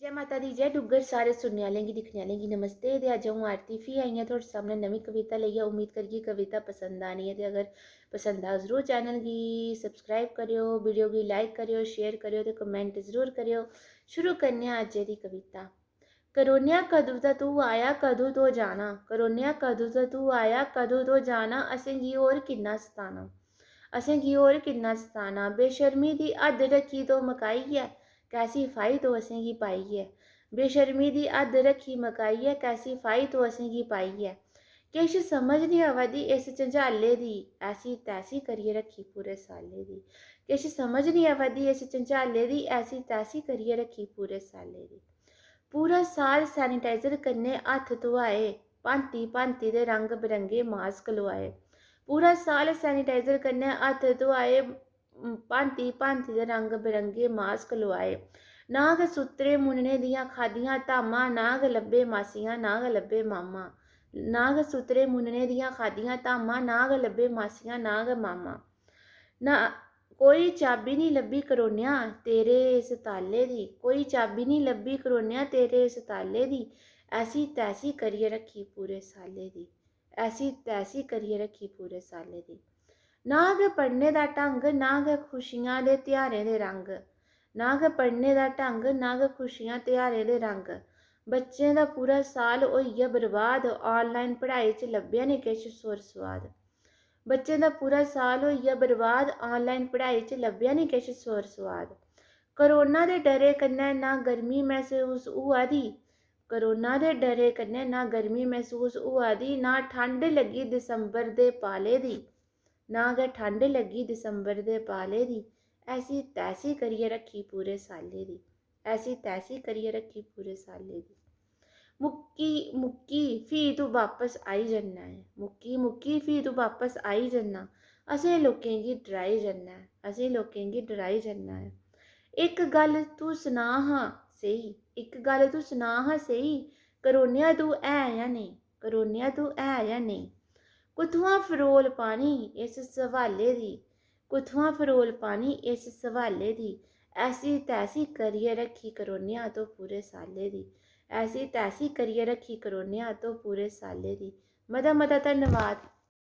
जय माता दी, जय डुग्गर। सारे सुनने आह्लें गी दिक्खने आह्लें गी नमस्ते। ते अज्ज अ'ऊं आरती फ्ही आई आं थुआढ़े सामने नमीं कविता लेइयै। उम्मीद करगी कविता पसंद आनी है, ते अगर पसंद आ जरूर चैनल गी सब्सक्राइब करेओ, वीडियो गी लाइक करेओ, शेयर करेओ ते कमेंट जरूर करेओ। शुरू करने आं अज्ज दी कविता। करोनेआ कदूं दा तू आया, कदूं तो जाना। करोनेआ कदूं दा तू आया, कदूं तो जाना। असेंगी होर किन्ना सताना, असेंगी होर किन्ना सताना। बेशर्मी दी हद्द रक्खी तो मकाइयै, कैसी फाही तो असेंगी पाई है। बेशर्मी दी हद्द रक्खी मकाइयै, कैसी फाही तो असेंगी पाई है। किश समझ नहीं आवा दी इस झंझाले दी, ऐसी तैसी करियै रक्खी पूरे साले दी। किश समझ नहीं आवा दी इस झंझाले दी, ऐसी तैसी करियै रक्खी पूरे साले दी। पूरा साल सैनिटाइजर कन्नै हत्थ धोआए, भांति भांति दे रंग बिरंगे मास्क लोआए। पूरा साल सैनिटाइजर कन्नै हत्थ धोआए, भांति भांति दे रंग बिरंगे मास्क लोआए। ना गै सुतरे मुन्नने दियां खादियां धामां, ना गै लब्भे मासियां, ना गै लब्भे मामा। ना गै सुतरे मुन्नने दियां खादियां धामां, ना गै लब्भे मासियां, ना गै मामा। ना कोई चाबी नहीं लब्भी करोनेआ तेरे इस ताले दी, कोई चाबी नहीं लब्भी करोनेआ तेरे इस ताले दी। ऐसी तैसी करियै रक्खी पूरे साले दी, ऐसी तैसी करियै रक्खी पूरे साले दी। ना गै पढ़ने दा ढंग, ना गै खुशियां दे ध्यारें दे रंग। ना गै पढ़ने दा ढंग, ना गै खुशियां ध्यारें दे रंग। बच्चें दा पूरा साल होई गेआ बर्बाद, ऑनलाइन पढ़ाई च लब्भेआ निं किश सुर सोआद। बच्चें दा पूरा साल होई गेआ बर्बाद, ऑनलाइन पढ़ाई च लब्भेआ निं किश सुर सोआद। करोना दे डरे कन्नै ना गर्मी महसूस होआ दी, करोना दे डरे कन्नै ना गर्मी महसूस होआ दी, ना ठंड लग्गी दिसंबर दे पाले दी, ना गै ठंड लग्गी दिसंबर दे पाले दी। ऐसी तैसी करियै रक्खी पूरे साले दी, ऐसी तैसी करियै रक्खी पूरे साले दी। मुक्की मुक्की फ्ही तू वापस आई जन्ना ऐ, मुक्की मुक्की फ्ही तू वापस आई जन्ना। असें लोकें गी डराई जन्ना ऐ, असें लोकें गी डराई जन्ना ऐ। इक गल्ल तू सना हां सेही, इक गल्ल तू सना हां सेही, करोनेआ तू है जां नेईं, करोनेआ तू है जां नेईं। कुत्थुआं फरोल पानी इस सवाले दी, कुत्थुआं फरोल पानी इस सवाले दी। ऐसी तैसी करियै रक्खी करोनेआ तो पूरे साले दी, ऐसी तैसी करियै रक्खी करोनेआ तो पूरे साले दी। मता मता धन्नवाद।